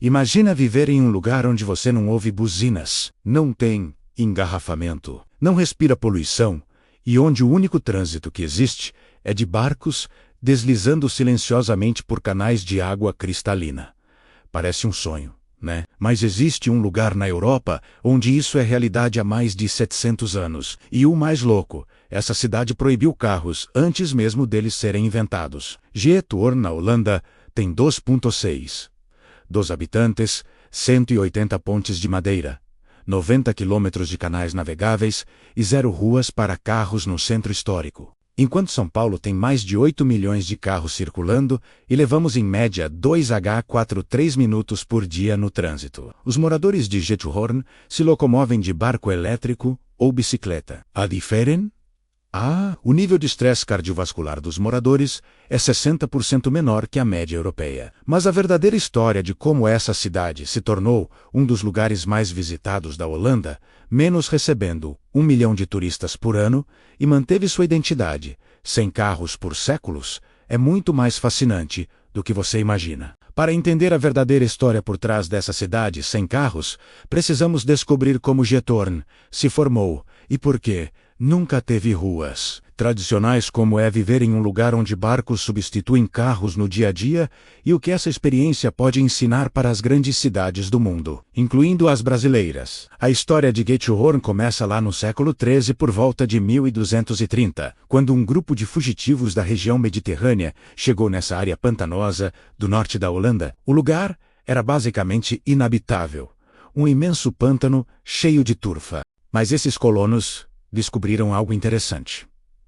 Imagina viver em um lugar onde você não ouve buzinas, não tem engarrafamento, não respira poluição e onde o único trânsito que existe é de barcos deslizando silenciosamente por canais de água cristalina. Parece um sonho, né? Mas existe um lugar na Europa onde isso é realidade há mais de 700 anos. E o mais louco, essa cidade proibiu carros antes mesmo deles serem inventados. Giethoorn, na Holanda, tem 2,6 dos habitantes, 180 pontes de madeira, 90 quilômetros de canais navegáveis e 0 ruas para carros no centro histórico. Enquanto São Paulo tem mais de 8 milhões de carros circulando e levamos em média 2,43 minutos por dia no trânsito. Os moradores de Giethoorn se locomovem de barco elétrico ou bicicleta. A diferença? O nível de estresse cardiovascular dos moradores é 60% menor que a média europeia. Mas a verdadeira história de como essa cidade se tornou um dos lugares mais visitados da Holanda, menos recebendo 1 milhão de turistas por ano e manteve sua identidade, sem carros por séculos, é muito mais fascinante do que você imagina. Para entender a verdadeira história por trás dessa cidade sem carros, precisamos descobrir como Giethoorn se formou e por que nunca teve ruas tradicionais, como é viver em um lugar onde barcos substituem carros no dia a dia e o que essa experiência pode ensinar para as grandes cidades do mundo, incluindo as brasileiras. A história de Giethoorn começa lá no século XIII por volta de 1230, quando um grupo de fugitivos da região mediterrânea chegou nessa área pantanosa do norte da Holanda. O lugar era basicamente inabitável, um imenso pântano cheio de turfa. Mas esses colonos descobriram algo interessante: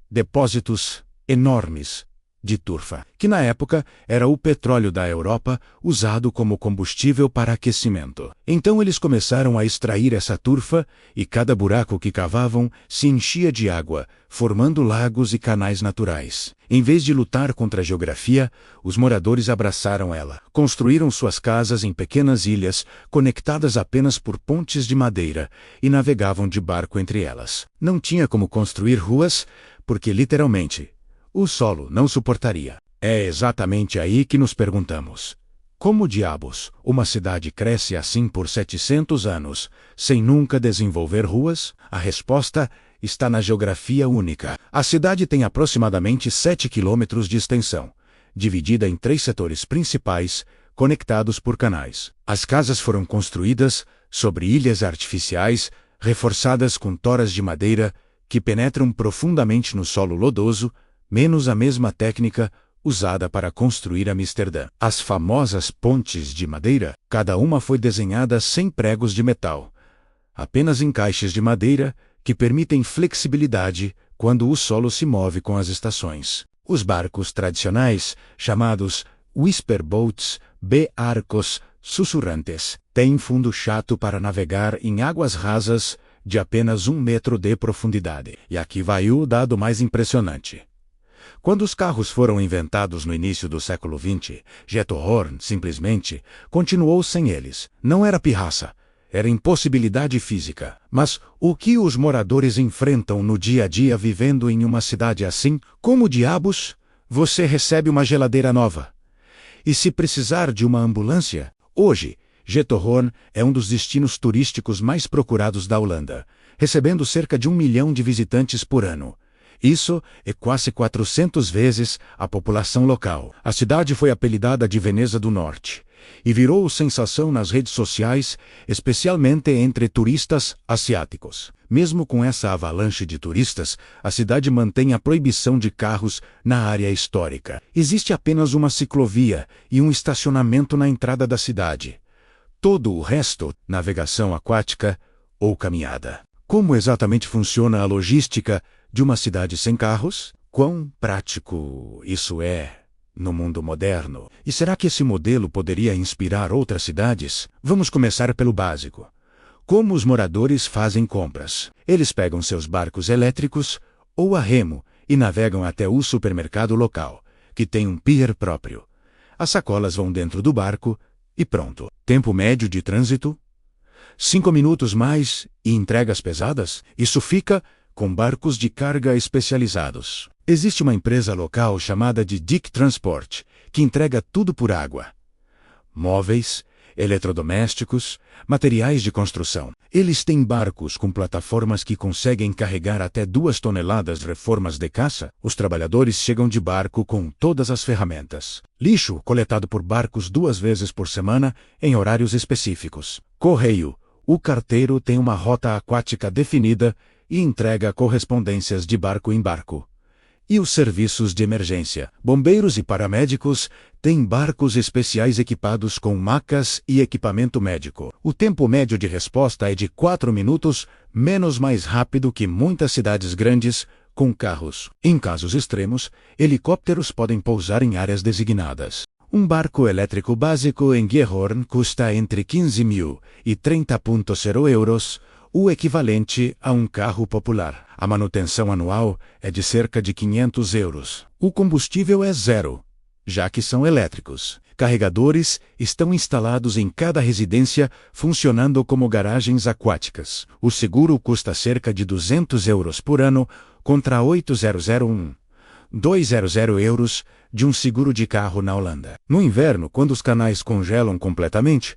depósitos enormes de turfa, que na época era o petróleo da Europa usado como combustível para aquecimento. Então eles começaram a extrair essa turfa e cada buraco que cavavam se enchia de água, formando lagos e canais naturais. Em vez de lutar contra a geografia, os moradores abraçaram ela. Construíram suas casas em pequenas ilhas, conectadas apenas por pontes de madeira, e navegavam de barco entre elas. Não tinha como construir ruas, porque literalmente o solo não suportaria. É exatamente aí que nos perguntamos: como diabos uma cidade cresce assim por 700 anos, sem nunca desenvolver ruas? A resposta está na geografia única. A cidade tem aproximadamente 7 quilômetros de extensão, dividida em 3 setores principais, conectados por canais. As casas foram construídas sobre ilhas artificiais, reforçadas com toras de madeira, que penetram profundamente no solo lodoso, menos a mesma técnica usada para construir Amsterdã. As famosas pontes de madeira, cada uma foi desenhada sem pregos de metal, apenas encaixes de madeira que permitem flexibilidade quando o solo se move com as estações. Os barcos tradicionais, chamados whisperboats, barcos sussurrantes, têm fundo chato para navegar em águas rasas de apenas 1 metro de profundidade. E aqui vai o dado mais impressionante. Quando os carros foram inventados no início do século XX, Giethoorn, simplesmente, continuou sem eles. Não era pirraça, era impossibilidade física. Mas o que os moradores enfrentam no dia a dia vivendo em uma cidade assim? Como diabos você recebe uma geladeira nova? E se precisar de uma ambulância? Hoje, Giethoorn é um dos destinos turísticos mais procurados da Holanda, recebendo cerca de 1 milhão de visitantes por ano. Isso é quase 400 vezes a população local. A cidade foi apelidada de Veneza do Norte e virou sensação nas redes sociais, especialmente entre turistas asiáticos. Mesmo com essa avalanche de turistas, a cidade mantém a proibição de carros na área histórica. Existe apenas uma ciclovia e um estacionamento na entrada da cidade. Todo o resto, navegação aquática ou caminhada. Como exatamente funciona a logística de uma cidade sem carros? Quão prático isso é no mundo moderno? E será que esse modelo poderia inspirar outras cidades? Vamos começar pelo básico. Como os moradores fazem compras? Eles pegam seus barcos elétricos ou a remo e navegam até o supermercado local, que tem um pier próprio. As sacolas vão dentro do barco e pronto. Tempo médio de trânsito? 5 minutos mais e entregas pesadas? Isso fica com barcos de carga especializados. Existe uma empresa local chamada de Dick Transport, que entrega tudo por água: móveis, eletrodomésticos, materiais de construção. Eles têm barcos com plataformas que conseguem carregar até 2 toneladas. Reformas de caça. Os trabalhadores chegam de barco com todas as ferramentas. Lixo coletado por barcos 2 vezes por semana, em horários específicos. Correio. O carteiro tem uma rota aquática definida e entrega correspondências de barco em barco. E os serviços de emergência. Bombeiros e paramédicos têm barcos especiais equipados com macas e equipamento médico. O tempo médio de resposta é de 4 minutos, menos mais rápido que muitas cidades grandes com carros. Em casos extremos, helicópteros podem pousar em áreas designadas. Um barco elétrico básico em Gijón custa entre 15.000 e 30.0 euros, o equivalente a um carro popular. A manutenção anual é de cerca de 500 euros. O combustível é zero, já que são elétricos. Carregadores estão instalados em cada residência, funcionando como garagens aquáticas. O seguro custa cerca de 200 euros por ano, contra 200 euros de um seguro de carro na Holanda. No inverno, quando os canais congelam completamente,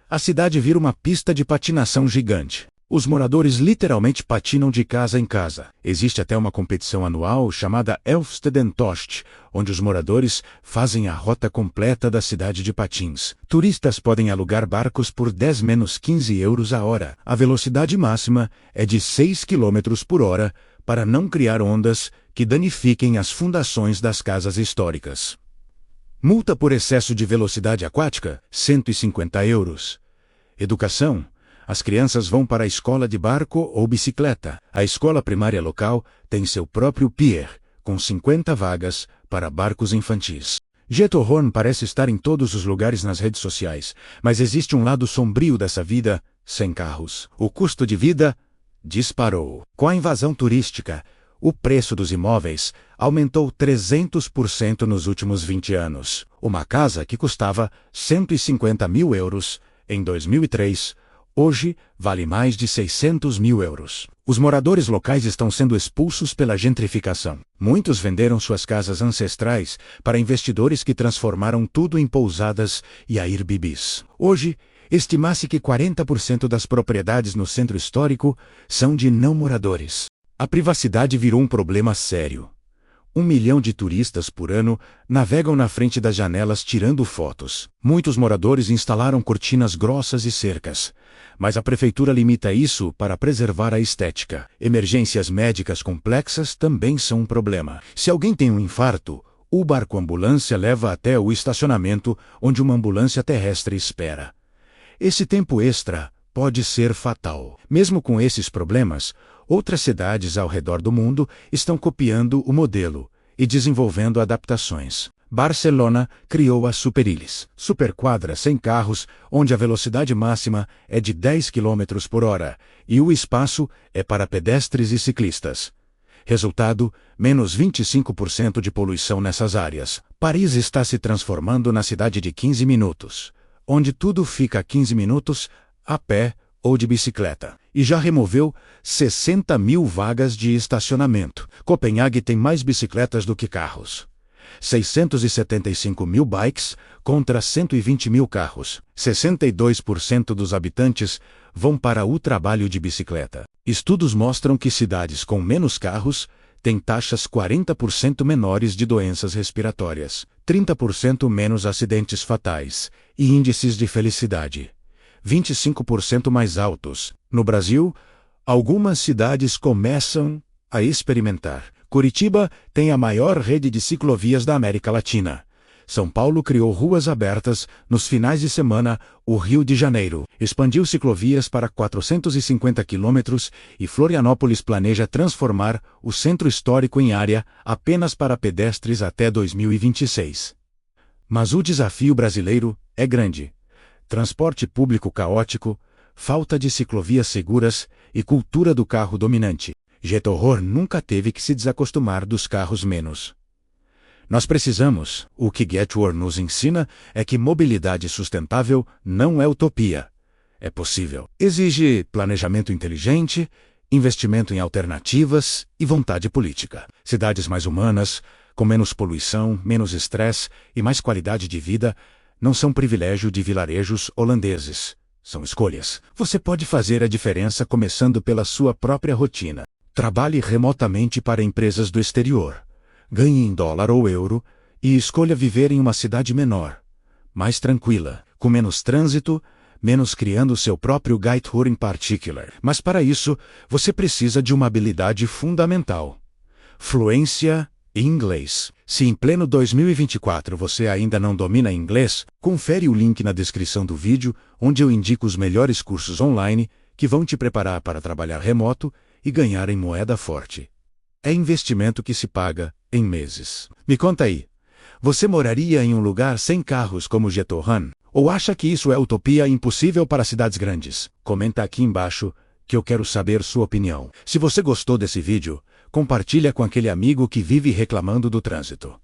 a cidade vira uma pista de patinação gigante. Os moradores literalmente patinam de casa em casa. Existe até uma competição anual chamada Elfstedentocht, onde os moradores fazem a rota completa da cidade de patins. Turistas podem alugar barcos por 10-15 euros a hora. A velocidade máxima é de 6 km por hora para não criar ondas que danifiquem as fundações das casas históricas. Multa por excesso de velocidade aquática, 150 euros. Educação. As crianças vão para a escola de barco ou bicicleta. A escola primária local tem seu próprio pier, com 50 vagas para barcos infantis. Gijón parece estar em todos os lugares nas redes sociais, mas existe um lado sombrio dessa vida sem carros. O custo de vida disparou. Com a invasão turística, o preço dos imóveis aumentou 300% nos últimos 20 anos. Uma casa que custava 150.000 euros em 2003, hoje vale mais de 600.000 euros. Os moradores locais estão sendo expulsos pela gentrificação. Muitos venderam suas casas ancestrais para investidores que transformaram tudo em pousadas e Airbnbs. Hoje, estima-se que 40% das propriedades no centro histórico são de não moradores. A privacidade virou um problema sério. 1 milhão de turistas por ano navegam na frente das janelas tirando fotos. Muitos moradores instalaram cortinas grossas e cercas, mas a prefeitura limita isso para preservar a estética. Emergências médicas complexas também são um problema. Se alguém tem um infarto, o barco-ambulância leva até o estacionamento onde uma ambulância terrestre espera. Esse tempo extra pode ser fatal. Mesmo com esses problemas, outras cidades ao redor do mundo estão copiando o modelo e desenvolvendo adaptações. Barcelona criou a Superilles, superquadra sem carros, onde a velocidade máxima é de 10 km por hora e o espaço é para pedestres e ciclistas. Resultado, menos 25% de poluição nessas áreas. Paris está se transformando na cidade de 15 minutos, onde tudo fica a 15 minutos, a pé ou de bicicleta, e já removeu 60.000 vagas de estacionamento. Copenhague tem mais bicicletas do que carros. 675.000 bikes contra 120.000 carros. 62% dos habitantes vão para o trabalho de bicicleta. Estudos mostram que cidades com menos carros têm taxas 40% menores de doenças respiratórias, 30% menos acidentes fatais e índices de felicidade 25% mais altos. No Brasil, algumas cidades começam a experimentar. Curitiba tem a maior rede de ciclovias da América Latina. São Paulo criou ruas abertas nos finais de semana. O Rio de Janeiro expandiu ciclovias para 450 quilômetros e Florianópolis planeja transformar o centro histórico em área apenas para pedestres até 2026. Mas o desafio brasileiro é grande. Transporte público caótico, falta de ciclovias seguras e cultura do carro dominante. Gijón nunca teve que se desacostumar dos carros menos. Nós precisamos. O que Gijón nos ensina é que mobilidade sustentável não é utopia. É possível. Exige planejamento inteligente, investimento em alternativas e vontade política. Cidades mais humanas, com menos poluição, menos estresse e mais qualidade de vida, não são privilégio de vilarejos holandeses. São escolhas. Você pode fazer a diferença começando pela sua própria rotina. Trabalhe remotamente para empresas do exterior. Ganhe em dólar ou euro e escolha viver em uma cidade menor, mais tranquila, com menos trânsito, menos criando seu próprio Gaithur em particular. Mas para isso, você precisa de uma habilidade fundamental: fluência em inglês. Se em pleno 2024 você ainda não domina inglês, confere o link na descrição do vídeo, onde eu indico os melhores cursos online que vão te preparar para trabalhar remoto e ganhar em moeda forte. É investimento que se paga em meses. Me conta aí, você moraria em um lugar sem carros como Jetohan? Ou acha que isso é utopia impossível para cidades grandes? Comenta aqui embaixo que eu quero saber sua opinião. Se você gostou desse vídeo, compartilha com aquele amigo que vive reclamando do trânsito.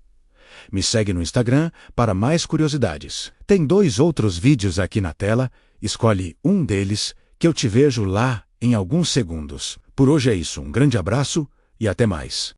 Me segue no Instagram para mais curiosidades. Tem 2 outros vídeos aqui na tela, escolhe um deles que eu te vejo lá em alguns segundos. Por hoje é isso, um grande abraço e até mais.